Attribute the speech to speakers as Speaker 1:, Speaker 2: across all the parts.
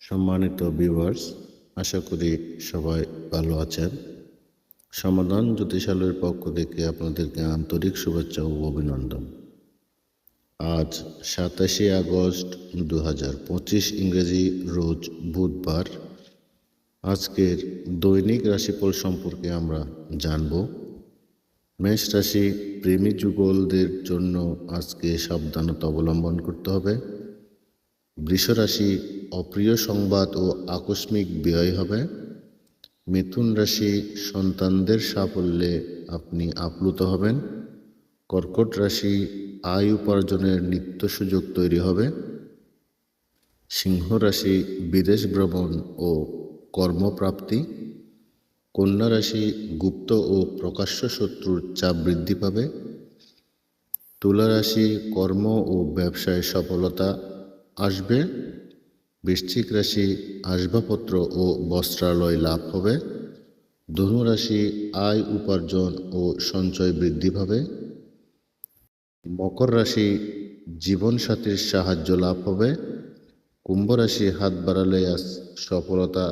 Speaker 1: সম্মানিত ভিউয়ার্স, আশা করি সবাই ভালো আছেন। সমাধান জ্যোতিষালয়ের পক্ষ থেকে আপনাদেরকে আন্তরিক শুভেচ্ছা ও অভিনন্দন। আজ 27 আগস্ট 2025 ইংরেজি রোজ বুধবার। আজকের দৈনিক রাশিফল সম্পর্কে আমরা জানব। মেষ রাশি প্রেমী যুগলদের জন্য আজকে সাবধানতা অবলম্বন করতে হবে। বৃষ রাশি অপ্রিয় সংবাদ ও আকস্মিক ব্যয় হবে। মিথুন রাশি সন্তানদের সাফল্যে আপনি আপ্লুত হবেন। কর্কট রাশি আয় উপার্জনের নিত্য সুযোগ তৈরি হবে। সিংহ রাশি বিদেশ ভ্রমণ ও কর্মপ্রাপ্তি। কন্যা রাশি গুপ্ত ও প্রকাশ্য শত্রুর চাপ বৃদ্ধি পাবে। তুলা রাশি কর্ম ও ব্যবসায় সফলতা আসবে। বৃশ্চিক রাশি আসবাবপত্র ও বস্ত্রালয় লাভ হবে। ধনু রাশি আয় উপার্জন ও সঞ্চয় বৃদ্ধি পাবে। মকর রাশি জীবনসাথীর সাহায্য লাভ হবে। কুম্ভ রাশি হাত বাড়ালে সফলতা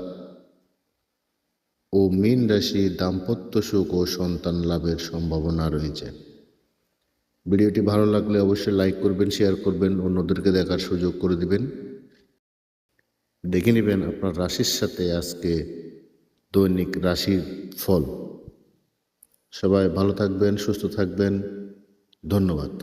Speaker 1: ও মীন রাশি দাম্পত্য সুখ ও সন্তান লাভের সম্ভাবনা রয়েছে। ভিডিওটি ভালো লাগলে অবশ্যই লাইক করবেন, শেয়ার করবেন, অন্যদেরকে দেখার সুযোগ করে দিবেন। দেখে নেবেন আপনার রাশির সাথে আজকে দৈনিক রাশির ফল। সবাই ভালো থাকবেন, সুস্থ থাকবেন। ধন্যবাদ।